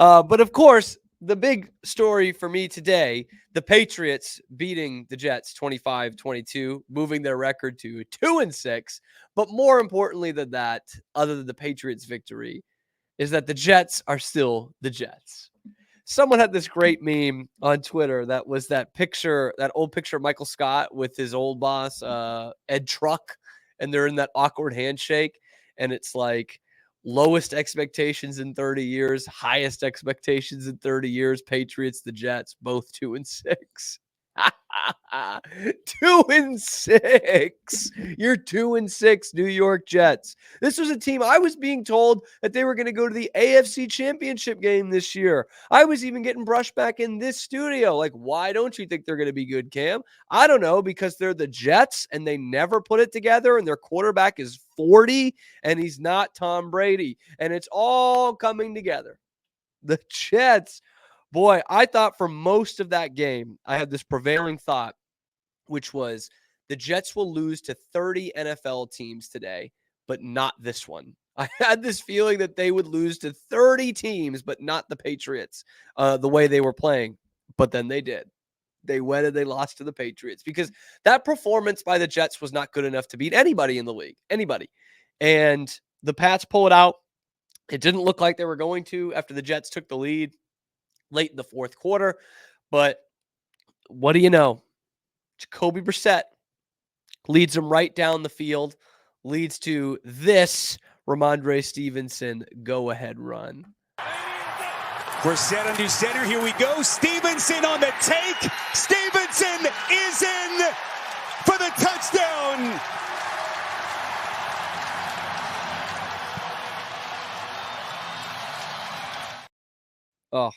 But of course, the big story for me today, the Patriots beating the Jets 25-22, moving their record to 2-6. But more importantly than that, other than the Patriots victory, is that the Jets are still the Jets. Someone had this great meme on Twitter that was that picture, that old picture of Michael Scott with his old boss, Ed Truck, and they're in that awkward handshake. And it's like lowest expectations in 30 years, highest expectations in 30 years. Patriots, the Jets, both 2-6. 2-6. You're 2-6, New York Jets. This was a team I was being told that they were going to go to the AFC Championship game this year. I was even getting brushed back in this studio. Like, why don't you think they're going to be good, Cam? I don't know, because they're the Jets and they never put it together, and their quarterback is 40 and he's not Tom Brady. And it's all coming together. The Jets, boy, I thought for most of that game, I had this prevailing thought, which was the Jets will lose to 30 NFL teams today, but not this one. I had this feeling that they would lose to 30 teams, but not the Patriots, the way they were playing. But then they did. They went and they lost to the Patriots because that performance by the Jets was not good enough to beat anybody in the league, anybody. And the Pats pull it out. It didn't look like they were going to after the Jets took the lead late in the fourth quarter. But what do you know? Jacoby Brissett leads them right down the field, leads to this Ramondre Stevenson go-ahead run. Brissett under center. Here we go. Stevenson on the take. Stevenson is in for the touchdown. Oh,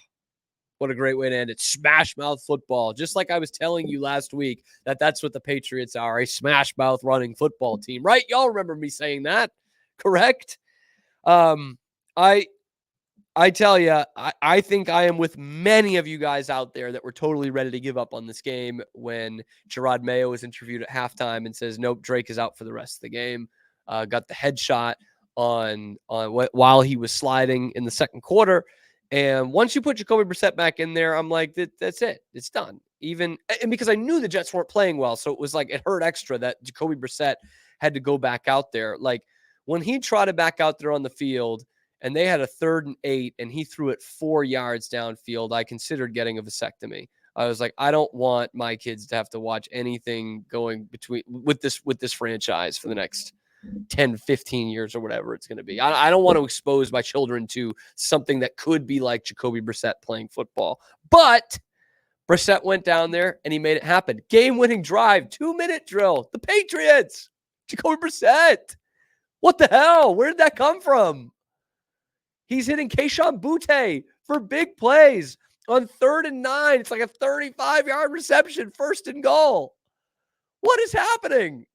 what a great way to end it. Smash mouth football. Just like I was telling you last week that that's what the Patriots are, a smash mouth running football team, right? Y'all remember me saying that, correct? I tell you, I think I am with many of you guys out there that were totally ready to give up on this game when Gerard Mayo was interviewed at halftime and says, nope, Drake is out for the rest of the game. Got the headshot on while he was sliding in the second quarter. And once you put Jacoby Brissett back in there, I'm like, that's it. It's done. And because I knew the Jets weren't playing well, so it was like it hurt extra that Jacoby Brissett had to go back out there. Like when he trotted back out there on the field and they had a 3rd and 8 and he threw it 4 yards downfield, I considered getting a vasectomy. I was like, I don't want my kids to have to watch anything going with this franchise for the next 10, 15 years or whatever it's going to be. I don't want to expose my children to something that could be like Jacoby Brissett playing football. But Brissett went down there and he made it happen. Game-winning drive, 2-minute drill. The Patriots. Jacoby Brissett. What the hell? Where did that come from? He's hitting Kayshon Boutte for big plays on 3rd and 9. It's like a 35-yard reception, 1st and goal. What is happening?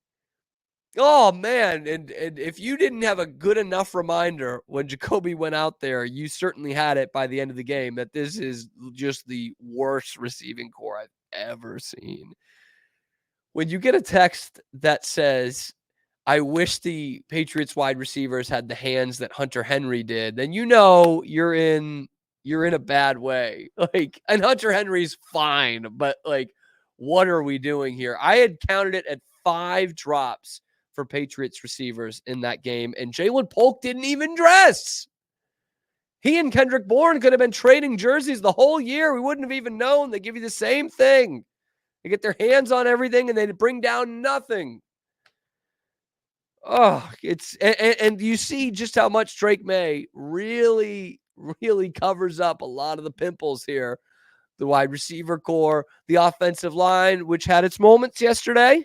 Oh, man. And if you didn't have a good enough reminder when Jacoby went out there, you certainly had it by the end of the game that this is just the worst receiving core I've ever seen. When you get a text that says, I wish the Patriots wide receivers had the hands that Hunter Henry did, then you know you're in a bad way. Like, and Hunter Henry's fine, but like, what are we doing here? I had counted it at 5 drops for Patriots receivers in that game, and Jalen Polk didn't even dress. He and Kendrick Bourne could have been trading jerseys the whole year. We wouldn't have even known. They give you the same thing. They get their hands on everything, and they bring down nothing. Oh, and you see just how much Drake May really, really covers up a lot of the pimples here. The wide receiver core, the offensive line, which had its moments yesterday.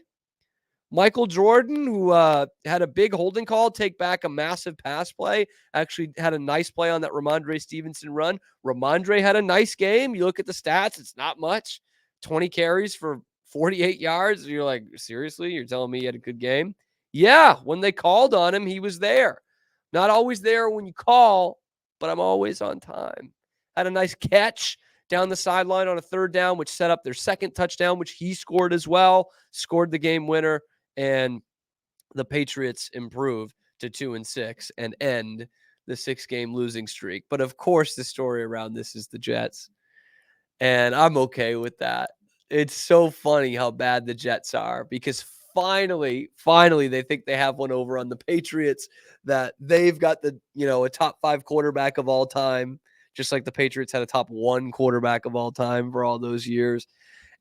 Michael Jordan, who had a big holding call, take back a massive pass play, actually had a nice play on that Ramondre Stevenson run. Ramondre had a nice game. You look at the stats, it's not much. 20 carries for 48 yards. You're like, seriously? You're telling me he had a good game? Yeah, when they called on him, he was there. Not always there when you call, but I'm always on time. Had a nice catch down the sideline on a 3rd down, which set up their 2nd touchdown, which he scored as well, scored the game winner. And the Patriots improve to 2-6 and end the 6-game losing streak. But of course, the story around this is the Jets. And I'm okay with that. It's so funny how bad the Jets are because finally, they think they have one over on the Patriots, that they've got a top 5 quarterback of all time, just like the Patriots had a top 1 quarterback of all time for all those years.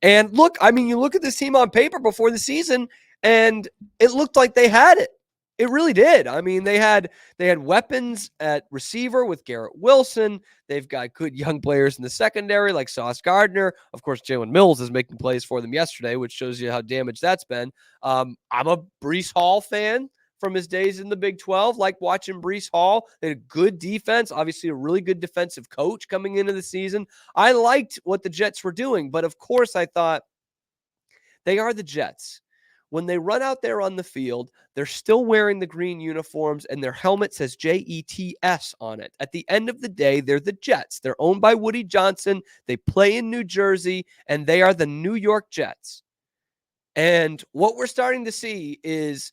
And look, I mean, you look at this team on paper before the season, and it looked like they had it. It really did. I mean, they had weapons at receiver with Garrett Wilson. They've got good young players in the secondary like Sauce Gardner. Of course, Jalen Mills is making plays for them yesterday, which shows you how damaged that's been. I'm a Breece Hall fan from his days in the Big 12. Like watching Breece Hall. They had a good defense, obviously a really good defensive coach coming into the season. I liked what the Jets were doing, but of course I thought they are the Jets. When they run out there on the field, they're still wearing the green uniforms and their helmet says JETS on it. At the end of the day, they're the Jets. They're owned by Woody Johnson. They play in New Jersey, and they are the New York Jets. And what we're starting to see is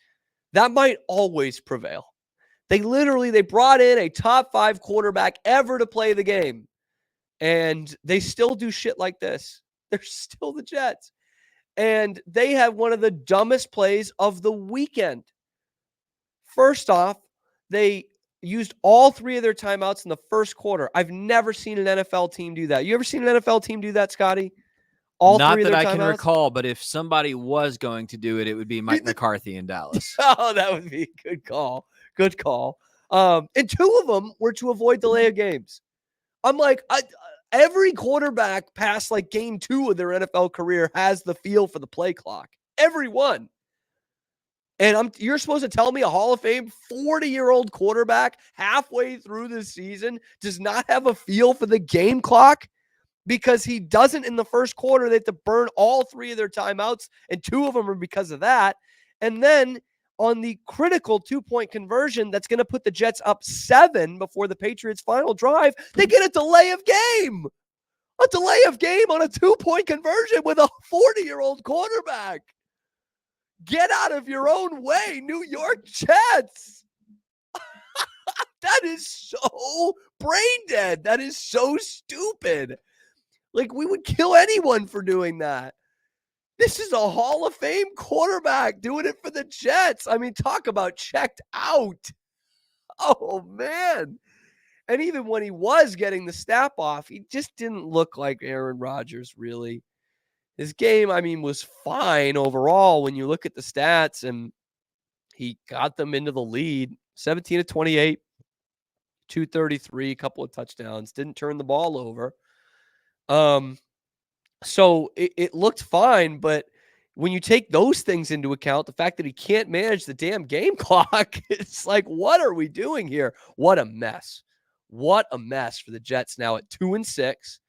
that might always prevail. They brought in a top 5 quarterback ever to play the game, and they still do shit like this. They're still the Jets. And they have one of the dumbest plays of the weekend. First off, they used all 3 of their timeouts in the first quarter. I've never seen an NFL team do that. You ever seen an NFL team do that, Scotty? All Not 3 of that their I timeouts? can recall, but if somebody was going to do it, it would be Mike McCarthy in Dallas. Oh, that would be a good call. Good call. And 2 of them were to avoid delay of games. I'm like, every quarterback past like game 2 of their NFL career has the feel for the play clock. Everyone. And you're supposed to tell me a Hall of Fame 40-year-old quarterback halfway through the season does not have a feel for the game clock? Because he doesn't in the first quarter. They have to burn all 3 of their timeouts, and 2 of them are because of that. And then on the critical 2-point conversion that's going to put the Jets up 7 before the Patriots' final drive, they get a delay of game. A delay of game on a 2-point conversion with a 40-year-old quarterback. Get out of your own way, New York Jets. That is so brain dead. That is so stupid. Like, we would kill anyone for doing that. This is a Hall of Fame quarterback doing it for the Jets. I mean, talk about checked out. Oh, man. And even when he was getting the snap off, he just didn't look like Aaron Rodgers, really. His game, I mean, was fine overall when you look at the stats, and he got them into the lead. 17 of 28, 233, a couple of touchdowns, didn't turn the ball over. So it looked fine, but when you take those things into account, the fact that he can't manage the damn game clock, it's like, what are we doing here? What a mess. What a mess for the Jets now at 2-6.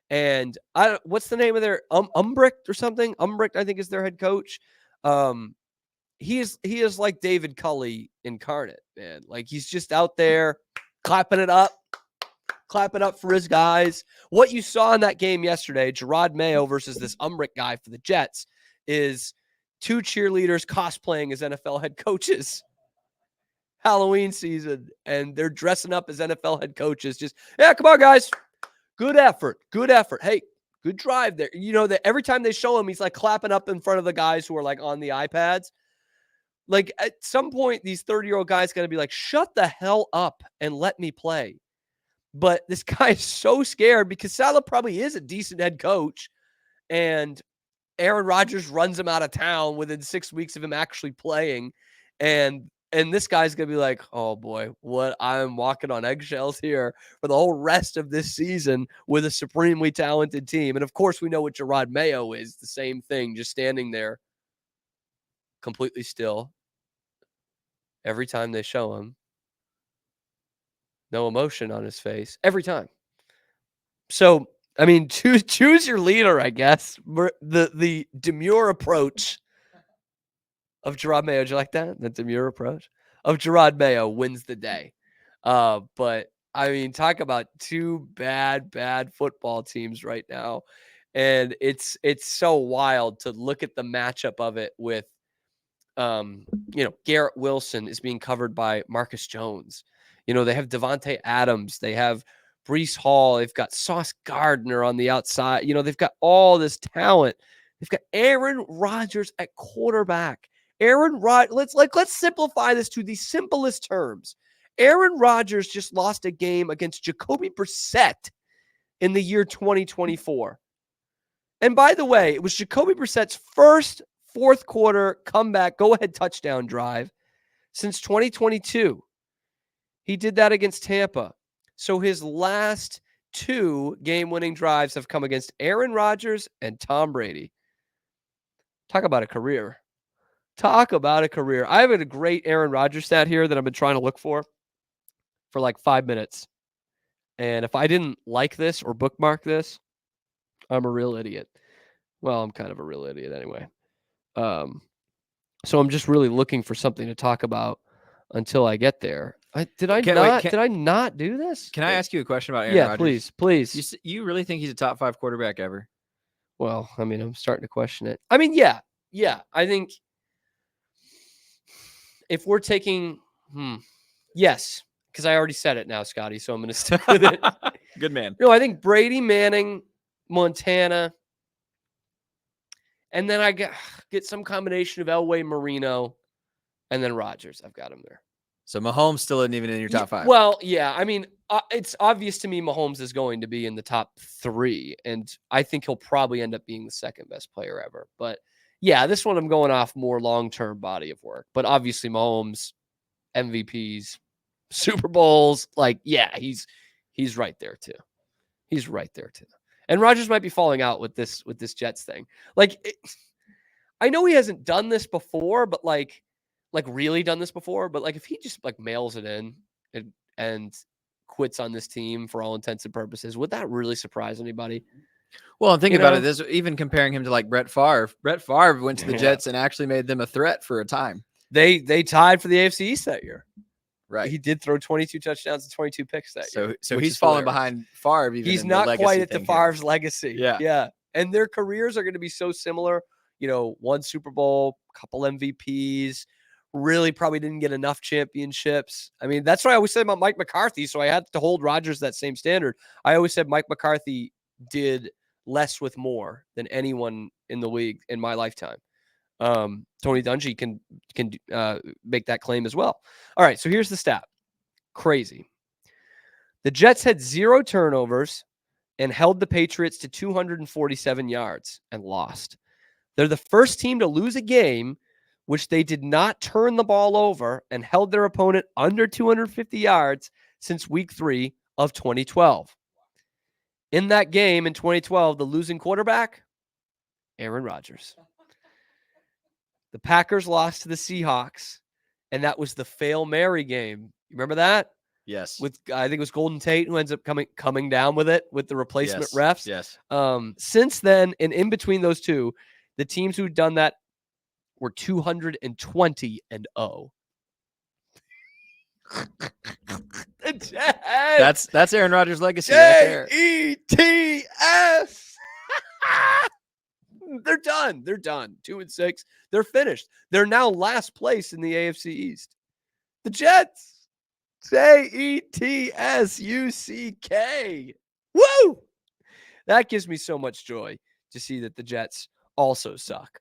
And what's the name of their Umbricht or something? Umbricht, I think, is their head coach. He is like David Culley incarnate, man. Like, he's just out there clapping it up for his guys. What you saw in that game yesterday, Gerard Mayo versus this Umbricht guy for the Jets, is 2 cheerleaders cosplaying as NFL head coaches. Halloween season, and they're dressing up as NFL head coaches. Just, yeah, come on, guys. Good effort. Hey, good drive there. You know that every time they show him, he's like clapping up in front of the guys who are like on the iPads. Like, at some point, these 30-year-old guys got to be like, shut the hell up and let me play. But this guy is so scared because Saleh probably is a decent head coach, and Aaron Rodgers runs him out of town within 6 weeks of him actually playing. And this guy's going to be like, oh boy, what, I'm walking on eggshells here for the whole rest of this season with a supremely talented team. And of course, we know what Gerard Mayo is, the same thing, just standing there completely still every time they show him. No emotion on his face every time. So, I mean, choose your leader, I guess. The demure approach of Gerard Mayo. Do you like that? The demure approach of Gerard Mayo wins the day. But I mean, talk about 2 bad football teams right now. And it's so wild to look at the matchup of it with, Garrett Wilson is being covered by Marcus Jones. You know, they have Devontae Adams. They have Breece Hall. They've got Sauce Gardner on the outside. You know, they've got all this talent. They've got Aaron Rodgers at quarterback. Let's simplify this to the simplest terms. Aaron Rodgers just lost a game against Jacoby Brissett in the year 2024. And by the way, it was Jacoby Brissett's first fourth quarter comeback, go-ahead touchdown drive since 2022. He did that against Tampa. So his last 2 game-winning drives have come against Aaron Rodgers and Tom Brady. Talk about a career. Talk about a career. I have a great Aaron Rodgers stat here that I've been trying to look for like 5 minutes. And if I didn't like this or bookmark this, I'm a real idiot. Well, I'm kind of a real idiot anyway. So I'm just really looking for something to talk about until I get there. Did I not do this? Can I ask you a question about Aaron Rodgers? Please. You really think he's a top 5 quarterback ever? Well, I mean, I'm starting to question it. I mean, yeah. I think if we're taking, yes, because I already said it now, Scotty, so I'm going to stick with it. Good man. No, I think Brady, Manning, Montana, and then I get some combination of Elway, Marino, and then Rodgers. I've got him there. So Mahomes still isn't even in your top 5. Well, yeah. I mean, it's obvious to me Mahomes is going to be in the top 3, and I think he'll probably end up being the second best player ever. But yeah, this one I'm going off more long-term body of work. But obviously Mahomes, MVPs, Super Bowls, like, yeah, he's right there too. He's right there too. And Rodgers might be falling out with this Jets thing. Like, I know he hasn't done this before, but like really done this before. But like, if he just like mails it in and quits on this team for all intents and purposes, would that really surprise anybody? Well, I'm thinking about it. This even comparing him to like Brett Favre. Brett Favre went to the Jets and actually made them a threat for a time. They tied for the AFC East that year. Right. He did throw 22 touchdowns and 22 picks that year. So he's falling behind Favre. Even he's not quite at the Favre's legacy. Yeah. Yeah. And their careers are going to be so similar. You know, 1 Super Bowl, couple MVPs, really probably didn't get enough championships. I mean, that's what I always said about Mike McCarthy. So I had to hold Rodgers that same standard. I always said Mike McCarthy did less with more than anyone in the league in my lifetime. Tony Dungy can make that claim as well. All right, so here's the stat. Crazy. The Jets had 0 turnovers and held the Patriots to 247 yards and lost. They're the first team to lose a game which they did not turn the ball over and held their opponent under 250 yards since week 3 of 2012. In that game in 2012, the losing quarterback, Aaron Rodgers. The Packers lost to the Seahawks, and that was the Fail Mary game. You remember that? Yes. With I think it was Golden Tate who ends up coming down with it with the replacement refs. Yes. Since then, and in between those two, the teams who'd done that were 220-0. The Jets. That's Aaron Rodgers' legacy right there. Jets. They're done. 2-6. They're finished. They're now last place in the AFC East. The Jets. Jetsuck. Woo! That gives me so much joy to see that the Jets also suck.